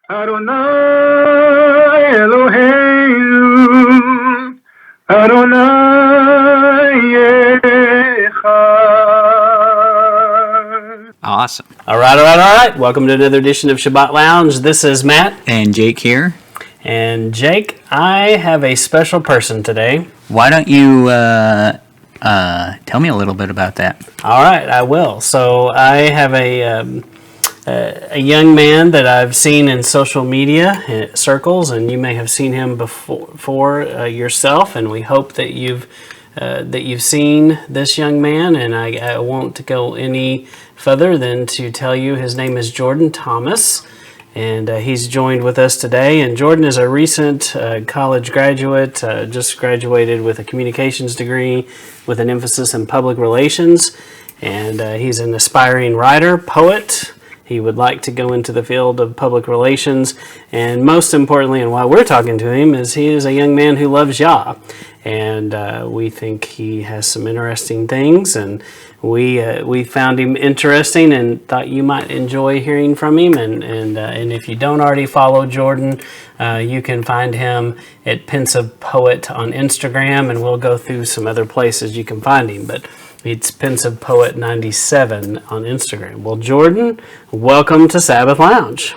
Adonai Eloheinu, Adonai Echad. Awesome. All right. Welcome to another edition of Shabbat Lounge. This is Matt. And Jake here. And Jake, I have a special person today. Why don't you tell me a little bit about that? All right, I will. So I have a young man that I've seen in social media circles, and you may have seen him before yourself. And we hope that you've seen this young man. And I won't go any further than to tell you his name is Jordan Thomas. And he's joined with us today. And Jordan is a recent college graduate, just graduated with a communications degree with an emphasis in public relations. And he's an aspiring writer, poet. He would like to go into the field of public relations. And most importantly, and why we're talking to him, is he is a young man who loves Yah. And we think he has some interesting things. And we found him interesting and thought you might enjoy hearing from him. And if you don't already follow Jordan, you can find him at Pensive Poet on Instagram, and we'll go through some other places you can find him. But it's Pensive Poet 97 on Instagram. Well, Jordan, welcome to Sabbath Lounge.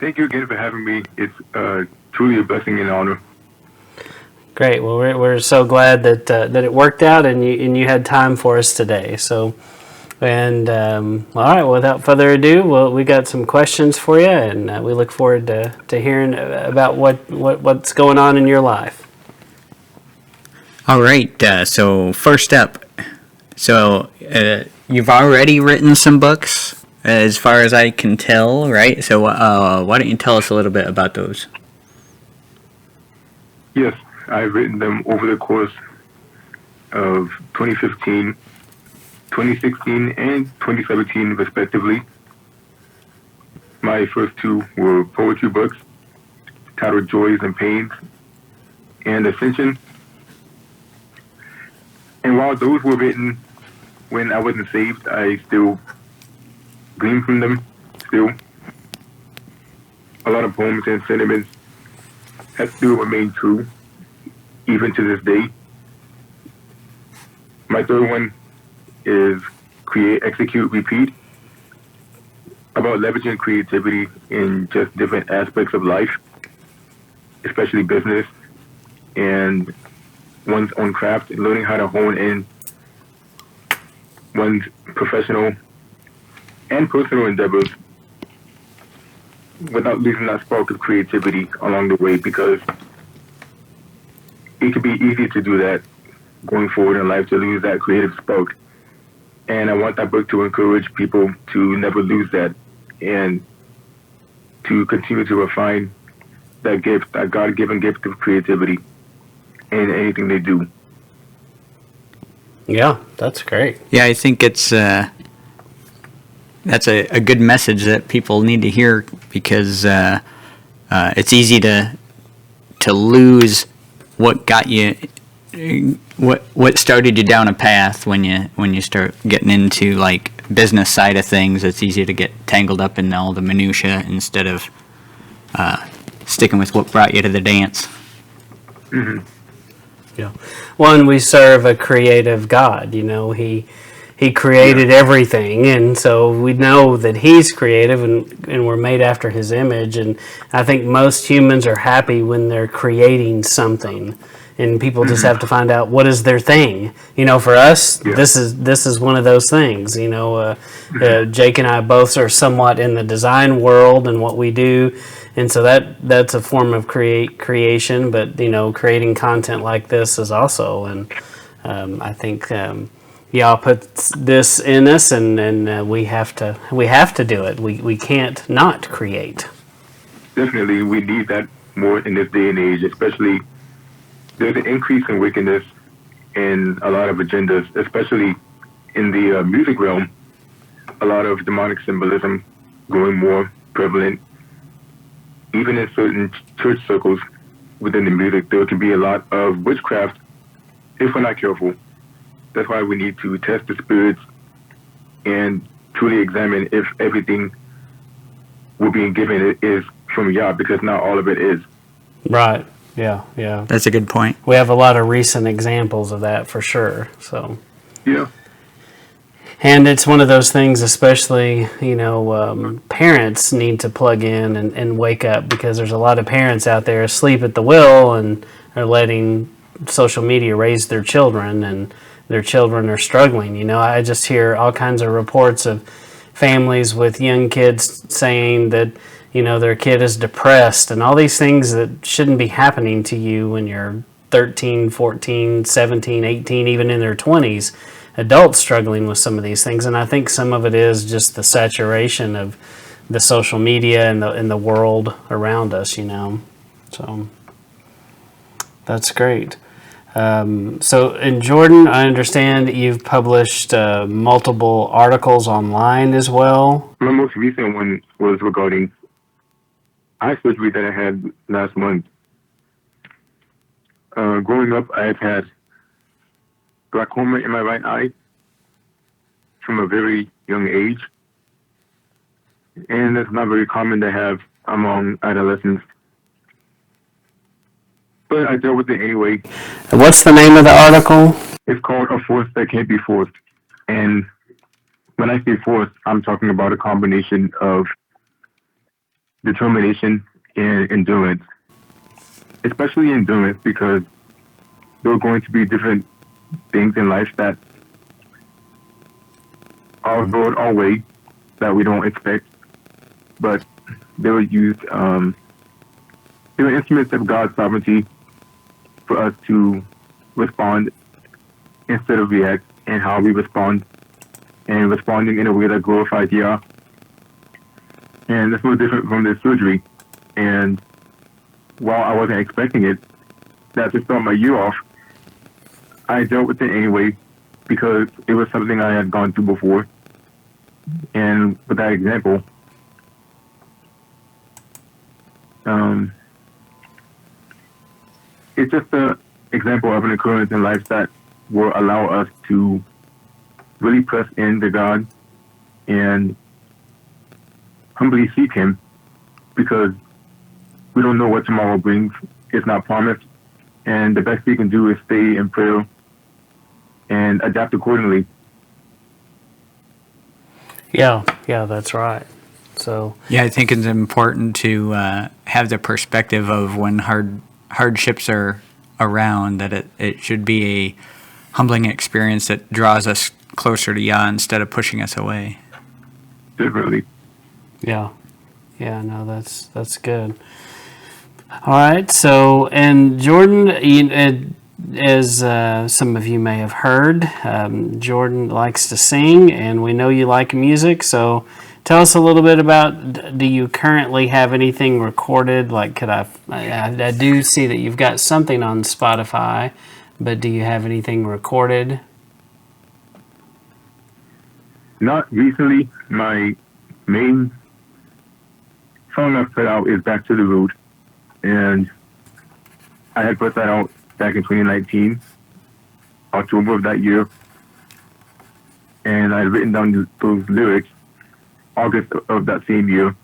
Thank you again for having me. It's truly a blessing and honor. Great. Well, we're so glad that it worked out and you had time for us today. So, and all right. Without further ado, we got some questions for you, and we look forward to hearing about what's going on in your life. All right. So first up, you've already written some books, as far as I can tell, right? So why don't you tell us a little bit about those? Yes, I've written them over the course of 2015, 2016, and 2017, respectively. My first two were poetry books titled Joys and Pains and Ascension. And while those were written when I wasn't saved, I still glean from them. Still, a lot of poems and sentiments that still remain true, even to this day. My third one is Create, Execute, Repeat, about leveraging creativity in just different aspects of life, especially business and one's own craft, learning how to hone in one's professional and personal endeavors without losing that spark of creativity along the way, because it can be easy to do that going forward in life, to lose that creative spark. And I want that book to encourage people to never lose that and to continue to refine that gift, that God-given gift of creativity in anything they do. Yeah, that's great. Yeah, I think that's a good message that people need to hear, because it's easy to lose what got you, what started you down a path when you start getting into like business side of things. It's easy to get tangled up in all the minutia instead of sticking with what brought you to the dance. Mm-hmm. Yeah. One, we serve a creative God. You know, He created everything, and so we know that He's creative, and we're made after His image. And I think most humans are happy when they're creating something, and people just have to find out what is their thing. You know, for us, this is one of those things. You know, Jake and I both are somewhat in the design world and what we do. And so that's a form of creation, but you know, creating content like this is also, and I think Yah puts this in us, and we have to do it. We can't not create. Definitely, we need that more in this day and age. Especially, there's an increase in wickedness in a lot of agendas, especially in the music realm. A lot of demonic symbolism growing more prevalent. Even in certain church circles within the music, there can be a lot of witchcraft if we're not careful. That's why we need to test the spirits and truly examine if everything we're being given is from Yah, because not all of it is. Right. Yeah. Yeah. That's a good point. We have a lot of recent examples of that for sure. So. Yeah. And it's one of those things, especially, parents need to plug in and wake up, because there's a lot of parents out there asleep at the wheel and are letting social media raise their children, and their children are struggling. I just hear all kinds of reports of families with young kids saying that, their kid is depressed, and all these things that shouldn't be happening to you when you're 13, 14, 17, 18, even in their 20s. Adults struggling with some of these things, and I think some of it is just the saturation of the social media and the world around us. So that's great. So in Jordan, I understand that you've published multiple articles online as well. My most recent one was regarding eye surgery that I had last month. Growing up, I've had glaucoma in my right eye from a very young age, and it's not very common to have among adolescents. But I dealt with it anyway. What's the name of the article? It's called A Force That Can't Be Forced. And when I say force, I'm talking about a combination of determination and endurance, especially endurance, because there are going to be different things in life that are brought our way that we don't expect, but they were used, they were instruments of God's sovereignty for us to respond instead of react, and how we respond, and responding in a way that glorifies Yah. And that's no different from this surgery. And while I wasn't expecting it, that to start my year off, I dealt with it anyway, because it was something I had gone through before. And with that example, it's just an example of an occurrence in life that will allow us to really press into God and humbly seek Him, because we don't know what tomorrow brings. It's not promised. And the best we can do is stay in prayer and adapt accordingly. Yeah, that's right. So Yeah, I think it's important to have the perspective of when hardships are around, that it should be a humbling experience that draws us closer to Yah instead of pushing us away. Definitely. yeah, no, that's good. All right, so, and Jordan, as some of you may have heard, Jordan likes to sing, and we know you like music, so tell us a little bit about, do you currently have anything recorded? Like, I do see that you've got something on Spotify, but do you have anything recorded? Not recently. My main song I've put out is Back to the Root, and I had put that out back in 2019, October of that year, and I had written down those lyrics August of that same year.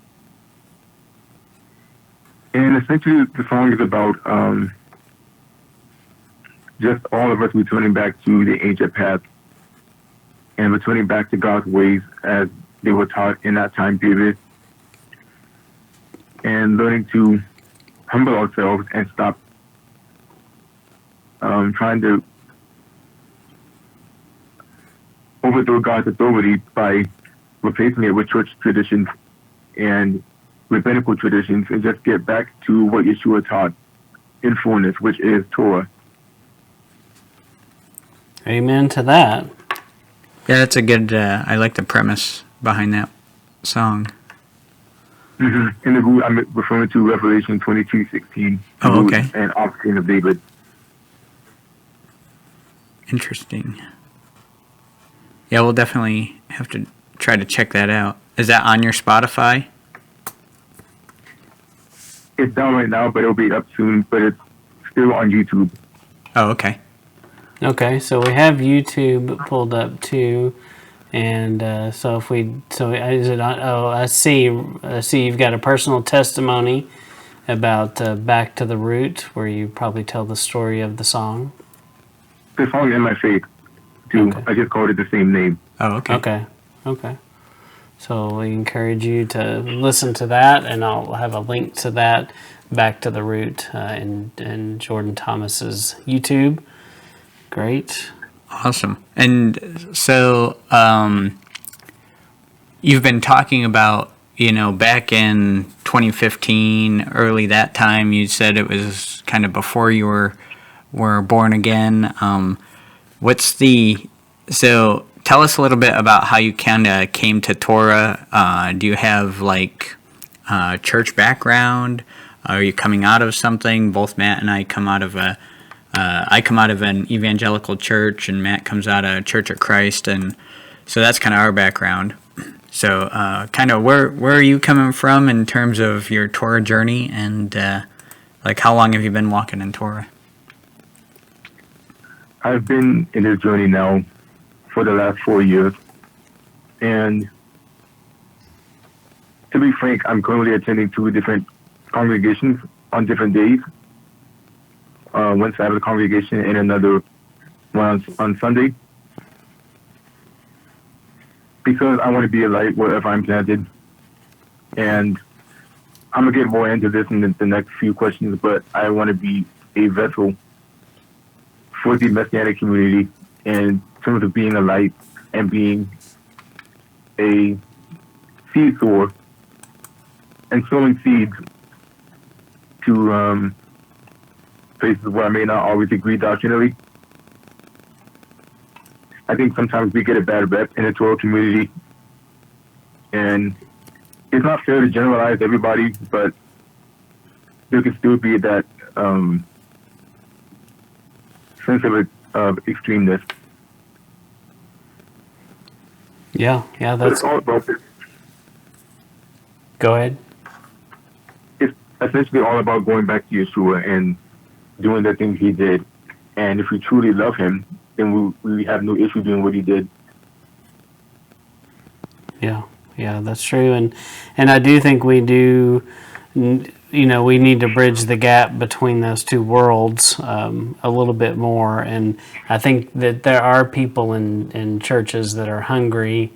And essentially the song is about just all of us returning back to the ancient path and returning back to God's ways as they were taught in that time period, and learning to humble ourselves and stop trying to overthrow God's authority by replacing it with church traditions and rabbinical traditions, and just get back to what Yeshua taught in fullness, which is Torah. Amen to that. Yeah, that's a good, I like the premise behind that song. Mm-hmm. In the root, I'm referring to Revelation 22:16. Oh, okay. And offspring of David. Interesting. Yeah, we'll definitely have to try to check that out. Is that on your Spotify? It's down right now, but it'll be up soon. But it's still on YouTube. Oh, okay. Okay, so we have YouTube pulled up too. And so is it on? Oh, I see. You've got a personal testimony about "Back to the Root," where you probably tell the story of the song. The song "In My Faith" too. Okay. I just called it the same name. Oh, okay. Okay. So we encourage you to listen to that, and I'll have a link to that, "Back to the Root," in Jordan Thomas's YouTube. Great. Awesome. And so you've been talking about, back in 2015, early that time, you said it was kind of before you were born again. So tell us a little bit about how you kind of came to Torah. Do you have church background? Are you coming out of something? Both Matt and I come out of I come out of an evangelical church, and Matt comes out of Church of Christ, and so that's kind of our background. So, kind of where are you coming from in terms of your Torah journey, and how long have you been walking in Torah? I've been in this journey now for the last 4 years, and to be frank, I'm currently attending 2 different congregations on different days. One Sabbath congregation and another one on Sunday, because I want to be a light wherever I'm planted. And I'm going to get more into this in the next few questions, but I want to be a vessel for the Messianic community in terms of being a light and being a seed sower and sowing seeds to places where I may not always agree doctrinally. I think sometimes we get a bad rep in the Torah community, and it's not fair to generalize everybody, but there can still be that sense of extremeness. Yeah, But that's... it's all about Go ahead. it's essentially all about going back to Yeshua and doing the things he did. And if we truly love him, then we have no issue doing what he did. Yeah, that's true. And I do think we do, we need to bridge the gap between those two worlds a little bit more. And I think that there are people in churches that are hungry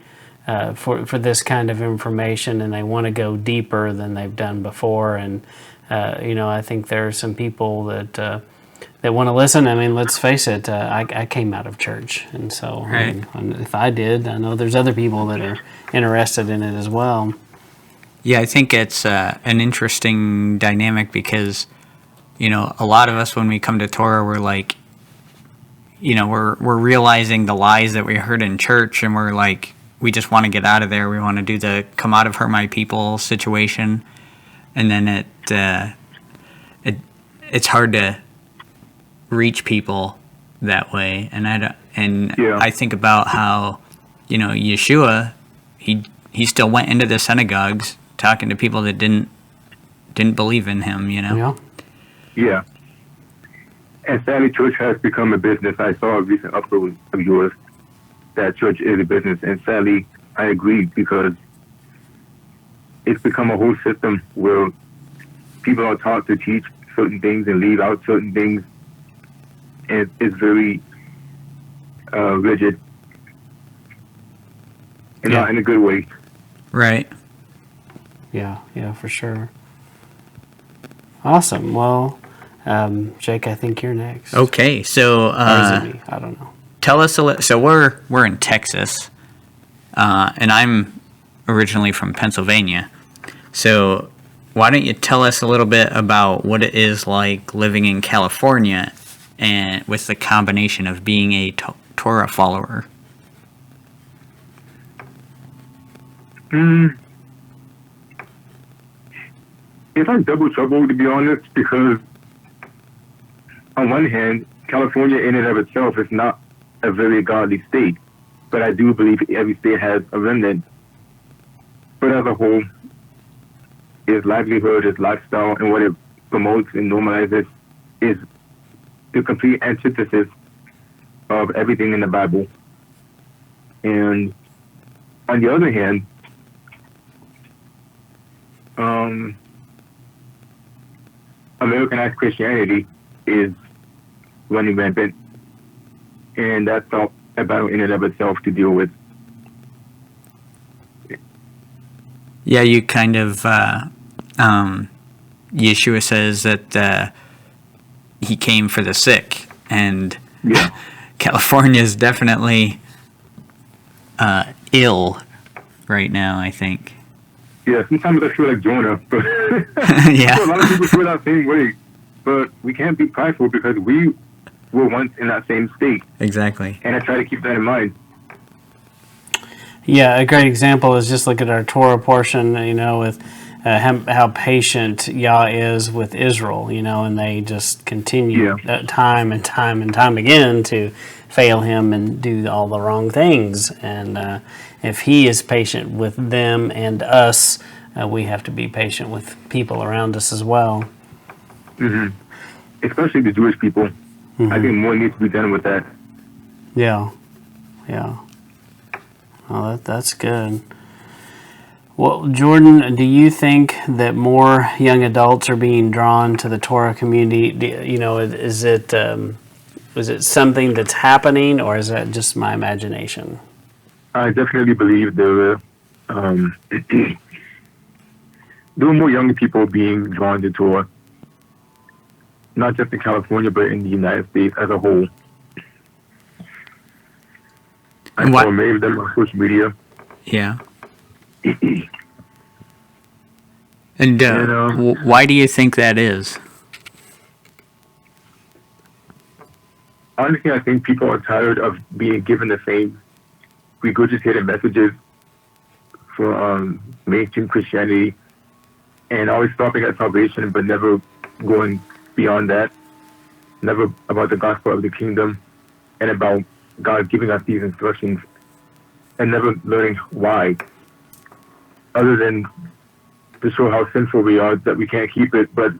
for this kind of information, and they want to go deeper than they've done before. And, I think there are some people that want to listen. I mean, let's face it, I came out of church. And so Right. if I did, I know there's other people that are interested in it as well. Yeah, I think it's an interesting dynamic because, a lot of us when we come to Torah, we're like, we're realizing the lies that we heard in church, and we're like, we just want to get out of there. We want to do the come out of her, my people situation, and then it's hard to reach people that way. And I think about how, Yeshua, he still went into the synagogues talking to people that didn't believe in him, Yeah. Yeah. And sadly, church has become a business. I saw a recent upload of yours that church is a business. And sadly, I agree, because it's become a whole system where people are taught to teach certain things and leave out certain things. And it's very rigid. And not in a good way. Right. Yeah, for sure. Awesome. Well, Jake, I think you're next. Okay, so Or is it me? I don't know. tell us a little. So we're in Texas, and I'm originally from Pennsylvania. So why don't you tell us a little bit about what it is like living in California, and with the combination of being a Torah follower? It's like double trouble, to be honest, because on one hand, California in and of itself is not a very godly state, but I do believe every state has a remnant. But as a whole, its livelihood, its lifestyle, and what it promotes and normalizes is the complete antithesis of everything in the Bible. And on the other hand, um, Americanized Christianity is running rampant, and that's a battle in and of itself to deal with. Yeah, you kind of, Yeshua says that he came for the sick, and Yeah. California is definitely ill right now, I think. Yeah, sometimes I feel like Jonah, but Yeah. a lot of people feel that same way. But we can't be prideful because we were once in that same state, Exactly. and I try to keep that in mind. Yeah, a great example is just look at our Torah portion, with how patient Yah is with Israel, and they just continue time and time and time again to fail him and do all the wrong things. And if he is patient with them and us, we have to be patient with people around us as well. Mm-hmm. Especially the Jewish people. Mm-hmm. I think more needs to be done with that. Yeah. Oh, that's good. Well, Jordan, do you think that more young adults are being drawn to the Torah community? Is it something that's happening, or is that just my imagination? I definitely believe there were more young people being drawn to Torah, not just in California, but in the United States as a whole. I saw many of them on social media. Yeah. And why do you think that is? Honestly, I think people are tired of being given the same regurgitated messages for mainstream Christianity, and always stopping at salvation, but never going beyond that. Never about the gospel of the kingdom and about God giving us these instructions, and never learning why, other than to show how sinful we are that we can't keep it. But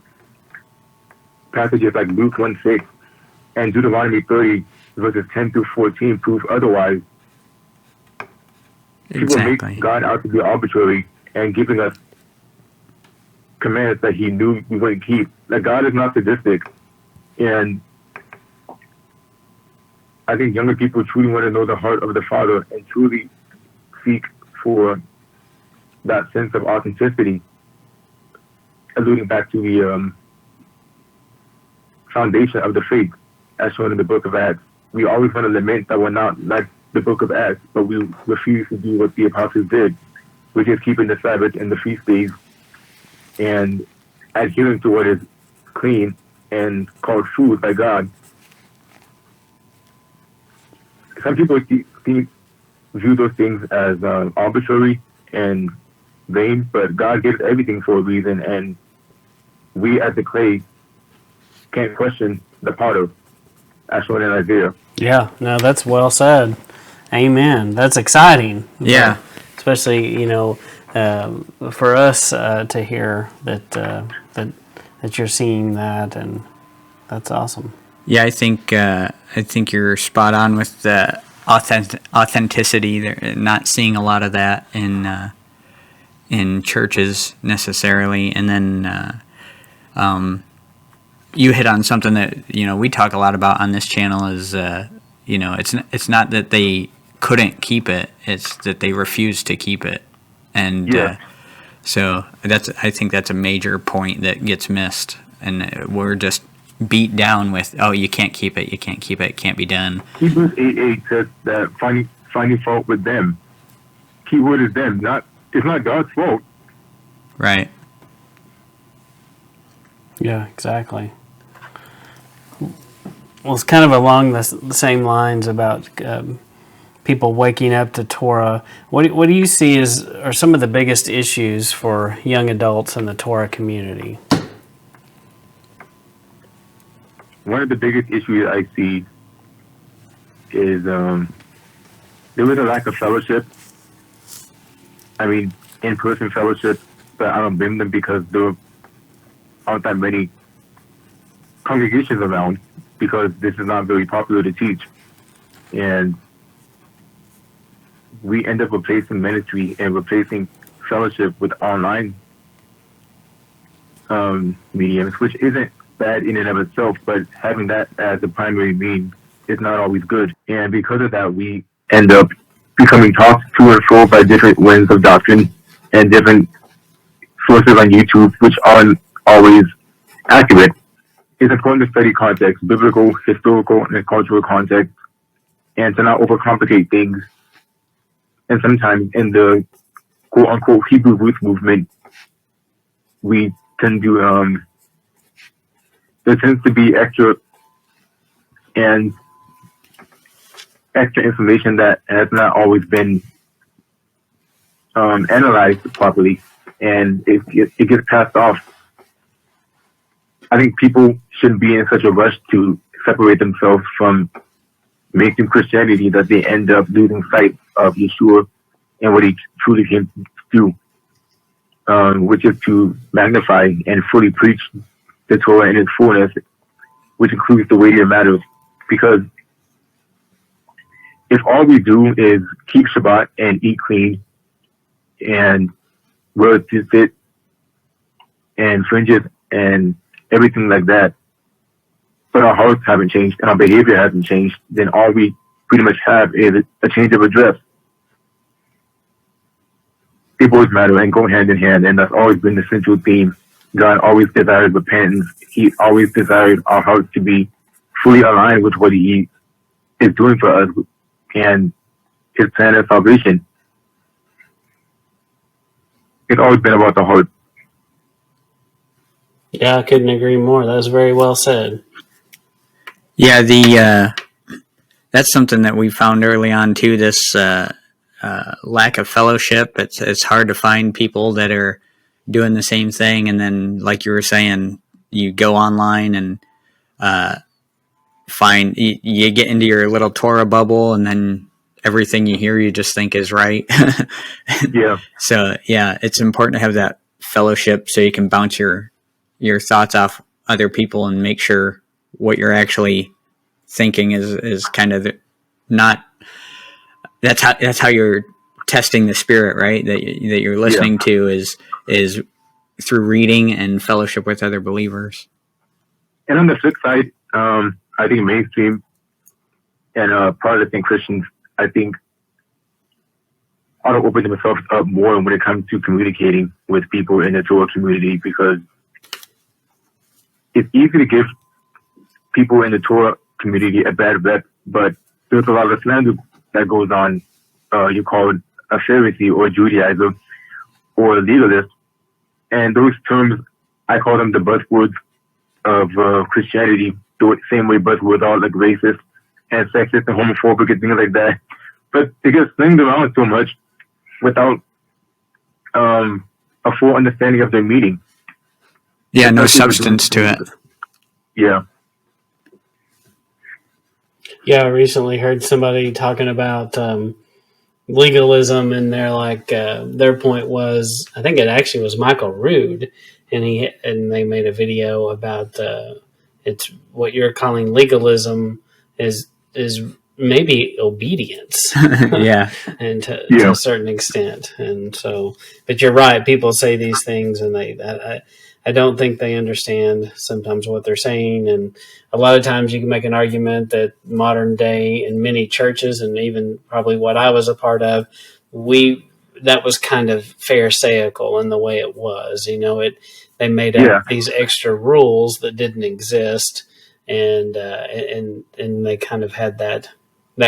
passages like Luke 1:6 and Deuteronomy 30 verses 10 through 14 prove otherwise. Exactly. People make God out to be arbitrary and giving us commands that he knew we wouldn't keep. Like, God is not sadistic, and I think younger people truly want to know the heart of the Father and truly seek for that sense of authenticity, alluding back to the foundation of the faith, as shown in the book of Acts. We always want to lament that we're not like the book of Acts, but we refuse to do what the apostles did, which is keeping the Sabbath and the feast days and adhering to what is clean and called food by God. Some people view those things as arbitrary and vain, but God gives everything for a reason, and we as the clay can't question the potter, as shown in Isaiah. Yeah, no, that's well said. Amen. That's exciting. Yeah. Especially, for us to hear that you're seeing that, and that's awesome. Yeah, I think you're spot on with the authenticity. They're not seeing a lot of that in churches necessarily, and then you hit on something that we talk a lot about on this channel is it's not that they couldn't keep it; it's that they refused to keep it, and so I think that's a major point that gets missed, and we're just beat down with, oh, you can't keep it, it can't be done. Hebrews 8:8 says that finding fault with them. Key word is them. It's not God's fault. Right. Yeah, exactly. Well, it's kind of along the same lines about people waking up to Torah. What do you see are some of the biggest issues for young adults in the Torah community? One of the biggest issues I see is there is a lack of fellowship. I mean, in-person fellowship, but I don't blame them because there aren't that many congregations around, because this is not very popular to teach. And we end up replacing ministry and replacing fellowship with online mediums, which isn't bad in and of itself, but having that as the primary means is not always good. And because of that, we end up becoming tossed to and fro by different winds of doctrine and different sources on YouTube, which aren't always accurate. It's important to study context, biblical, historical, and cultural context, and to not overcomplicate things. And sometimes in the quote unquote Hebrew roots movement, we tend to there tends to be extra information that has not always been analyzed properly, and it gets passed off. I think people shouldn't be in such a rush to separate themselves from mainstream Christianity that they end up losing sight of Yeshua and what he truly came to do, which is to magnify and fully preach the Torah in its fullness, which includes the weightier matters. Because if all we do is keep Shabbat and eat clean and wear tzitzit and fringes and everything like that, but our hearts haven't changed and our behavior hasn't changed, then all we pretty much have is a change of address. They both matter and go hand in hand, and that's always been the central theme. God always desired repentance. He always desired our hearts to be fully aligned with what he is doing for us and his plan of salvation. It's always been about the heart. Yeah, I couldn't agree more. That was very well said. Yeah, that's something that we found early on too. This lack of fellowship. It's hard to find people that are doing the same thing. And then, like you were saying, you go online and find you get into your little Torah bubble, and then everything you hear you just think is right. Yeah. So yeah, it's important to have that fellowship so you can bounce your thoughts off other people and make sure what you're actually thinking is kind of not. That's how you're testing the spirit, right? That you're listening to is through reading and fellowship with other believers. And on the flip side, I think mainstream and Protestant Christians, I think, ought to open themselves up more when it comes to communicating with people in the Torah community, because it's easy to give people in the Torah community a bad rep, but there's a lot of slander that goes on. You call it a Pharisee or a Judaizer or a legalist, and those terms, I call them the buzzwords of Christianity, the same way buzzwords are like racist and sexist and homophobic and things like that. But they get slinged around so much without a full understanding of their meaning. Yeah, no substance to it. Yeah. Yeah, I recently heard somebody talking about legalism, and they're like, their point was, I think it actually was Michael Rood, and they made a video about it's what you're calling legalism is maybe obedience. Yeah. And to a certain extent. And so, but you're right. People say these things, and I don't think they understand sometimes what they're saying. And a lot of times you can make an argument that modern day in many churches, and even probably what I was a part of, that was kind of pharisaical in the way it was. They made up these extra rules that didn't exist, and they kind of had that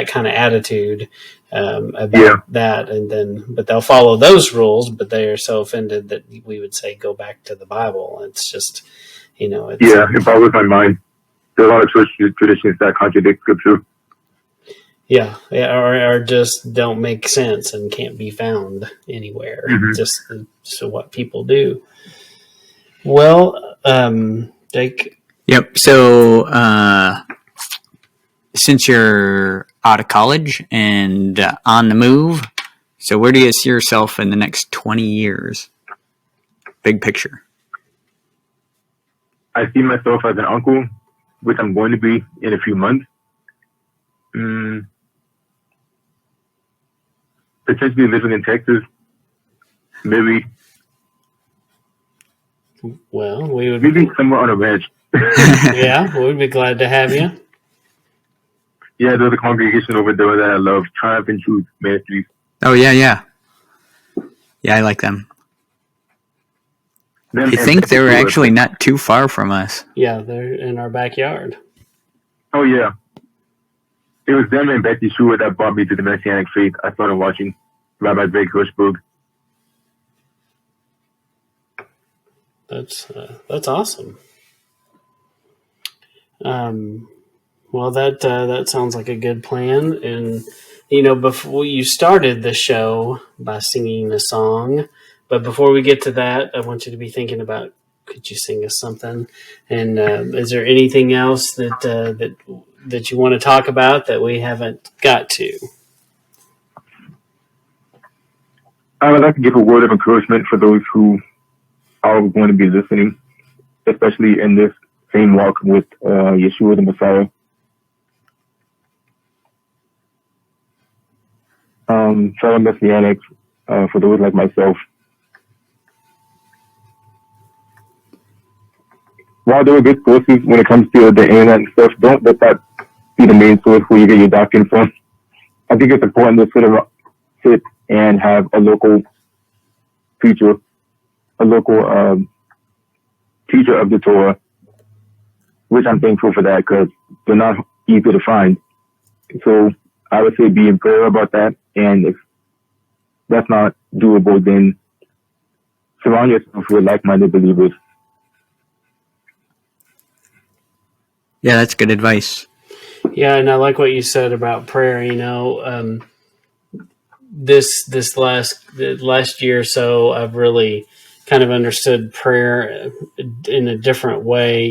kind of attitude about that, but they'll follow those rules, but they are so offended that we would say go back to the Bible. It's just, it boggles my mind. There are a lot of church traditions that contradict Scripture. Yeah, or just don't make sense and can't be found anywhere. Mm-hmm. Just so what people do. Well, Jake. Yep. So since you're out of college and on the move, so where do you see yourself in the next 20 years? Big picture. I see myself as an uncle, which I'm going to be in a few months. potentially living in Texas, maybe Well, we would. maybe somewhere on a ranch. Yeah, we would be glad to have you. Yeah, there's a congregation over there that I love, Triumph and Truth Ministries. Oh, yeah, yeah. Yeah, I like them. Them I and think they were Pensive Poet. actually not too far from us. Yeah, they're in our backyard. Oh yeah, it was them and Becky Shua that brought me to the Messianic faith. I started watching Rabbi Greg Hirschberg. That's awesome. Well, that sounds like a good plan. And before you started the show by singing a song, but before we get to that, I want you to be thinking about, could you sing us something? And is there anything else that you want to talk about that we haven't got to? I would like to give a word of encouragement for those who are going to be listening, especially in this same walk with Yeshua the Messiah. Fellow Messianics, for those like myself, while there are good sources when it comes to the internet and stuff, don't let that be the main source where you get your doctrine from. I think it's important to sit and have a local preacher, a local teacher of the Torah, which I'm thankful for that because they're not easy to find. So I would say be in prayer about that, and if that's not doable, then surround yourself with like-minded believers. Yeah, that's good advice. Yeah, and I like what you said about prayer. This last year or so, I've really kind of understood prayer in a different way.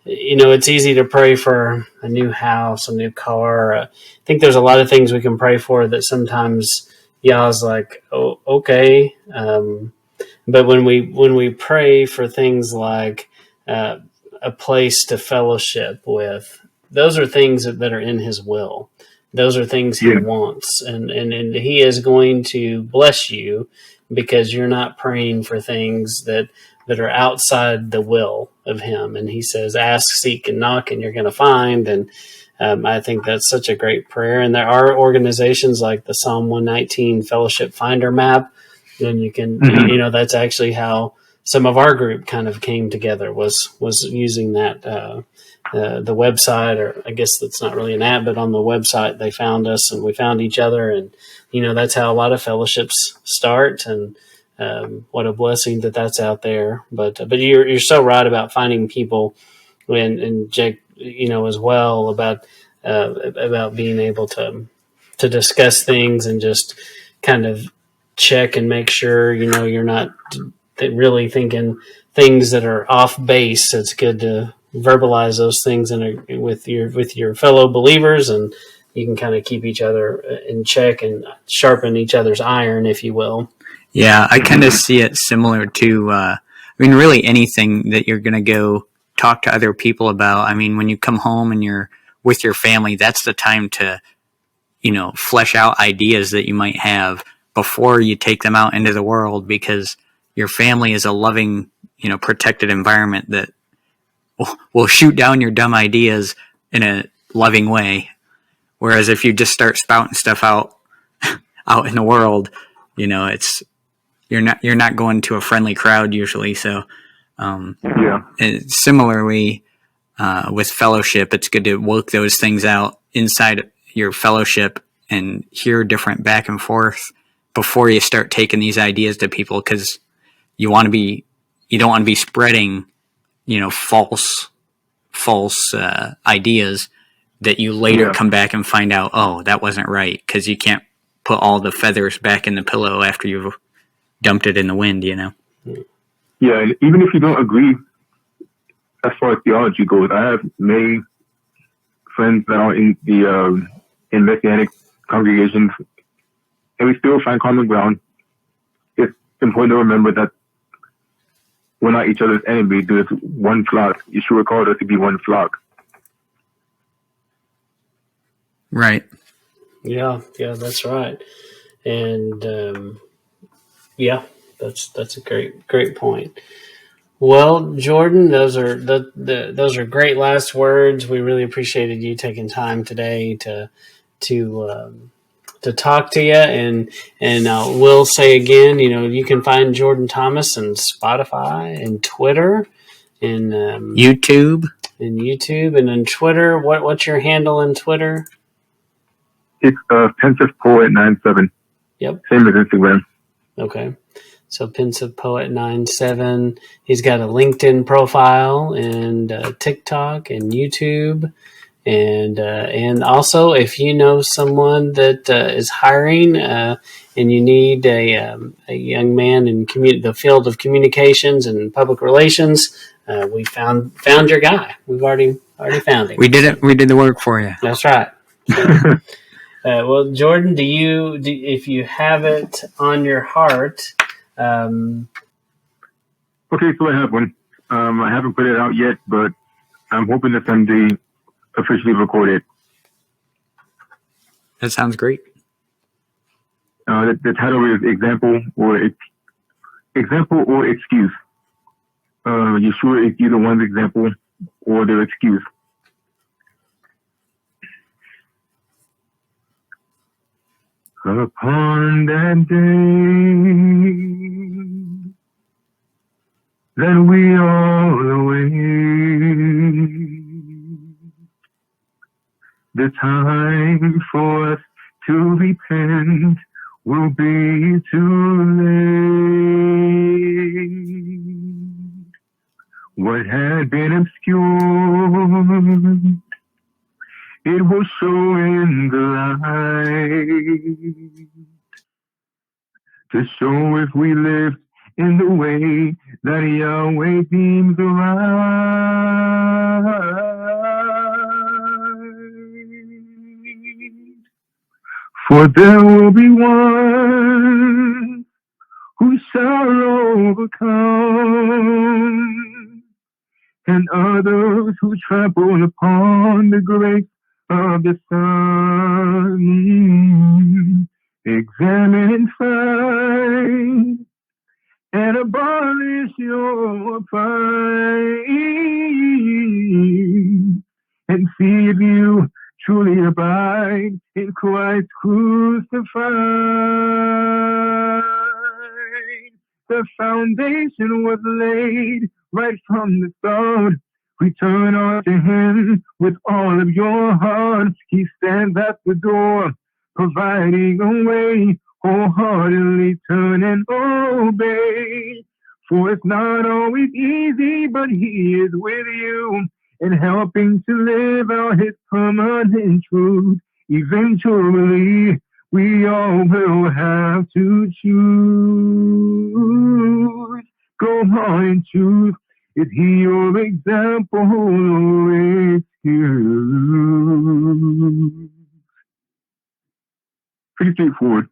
It's easy to pray for a new house, a new car. I think there's a lot of things we can pray for that sometimes Yah's like, oh, okay. But when we pray for things like a place to fellowship with, those are things that are in His will. Those are things He wants, and He is going to bless you because you're not praying for things that are outside the will of Him. And He says, "Ask, seek, and knock, and you're going to find." And I think that's such a great prayer. And there are organizations like the Psalm 119 Fellowship Finder Map. And you can, that's actually how some of our group kind of came together, was using that, the website, or I guess that's not really an app, but on the website they found us and we found each other. And, that's how a lot of fellowships start. And what a blessing that's out there. But you're so right about finding people, and Jake, as well, about being able to discuss things and just kind of check and make sure you're not really thinking things that are off base. It's good to verbalize those things with your fellow believers, and you can kind of keep each other in check and sharpen each other's iron, if you will. Yeah, I kind of see it similar to, really anything that you're going to go talk to other people about. I mean, when you come home and you're with your family, that's the time to, flesh out ideas that you might have before you take them out into the world, because your family is a loving, protected environment that will shoot down your dumb ideas in a loving way. Whereas if you just start spouting stuff out in the world, it's you're not going to a friendly crowd usually. So and similarly with fellowship, it's good to work those things out inside your fellowship and hear different back and forth before you start taking these ideas to people, because you don't want to be spreading false ideas that you later come back and find out, oh, that wasn't right, because you can't put all the feathers back in the pillow after you've dumped it in the wind. Yeah, and even if you don't agree as far as theology goes, I have many friends that are in the in Messianic congregations, and we still find common ground. It's important to remember that we're not each other's enemy. There's one flock. Yeshua called us to be one flock. Right. Yeah, that's right. And yeah, that's a great point. Well, Jordan, those are those are great last words. We really appreciated you taking time today to to talk to you, and we'll say again, you can find Jordan Thomas on Spotify and Twitter and YouTube. and on Twitter. What's your handle on Twitter? It's Pensive Poet 97. Yep. Same as Instagram. Okay. So Pensive Poet 97. He's got a LinkedIn profile and TikTok and YouTube. And also, if you know someone that is hiring and you need a young man in the field of communications and public relations, we found your guy. We've already found him. We did it. We did the work for you. That's right. Well, Jordan, if you have it on your heart? Okay, so I have one. I haven't put it out yet, but I'm hoping to someday officially record it. That sounds great. The title is Example or Excuse. You sure it's either one's example or their excuse. Upon that day that we all await, the time for us to repent will be too late. What had been obscured, it will show in the light, to show if we live in the way that Yahweh deems right. For there will be one who shall overcome, and others who trample upon the grace of the Son. Examine and find, and abolish your pride, and see if you truly abide in Christ crucified. The foundation was laid right from the start. Return unto Him with all of your heart. He stands at the door, providing a way. Wholeheartedly turn and obey. For it's not always easy, but He is with you and helping to live out His permanent truth. Eventually, we all will have to choose. Go on and choose. Is He your example or excuse? Pretty straightforward.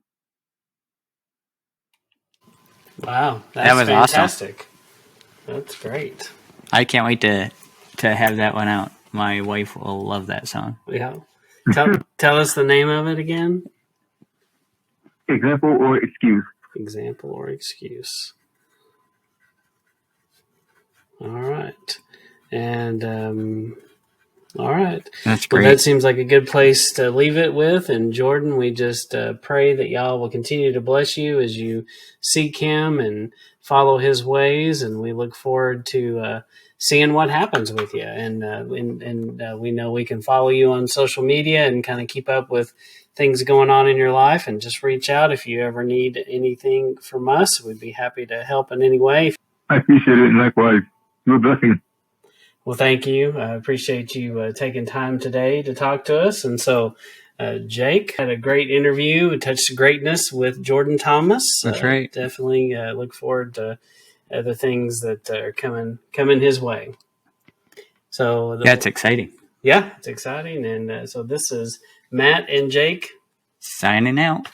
Wow, That was awesome. fantastic. That's great. I can't wait to have that one out. My wife will love that song. Yeah. Tell us the name of it again. Example or excuse. Example or excuse. All right. And all right. That's great. Well, that seems like a good place to leave it with. And Jordan, we just pray that y'all will continue to bless you as you seek Him and follow His ways. And we look forward to seeing what happens with you. And we know we can follow you on social media and kind of keep up with things going on in your life. And just reach out if you ever need anything from us. We'd be happy to help in any way. I appreciate it, and likewise. You're a blessing. Well, thank you. I appreciate you taking time today to talk to us. And so, Jake had a great interview, a touch of greatness with Jordan Thomas. That's right. Definitely look forward to the things that are coming his way. So that's exciting. Yeah, it's exciting. And so this is Matt and Jake signing out.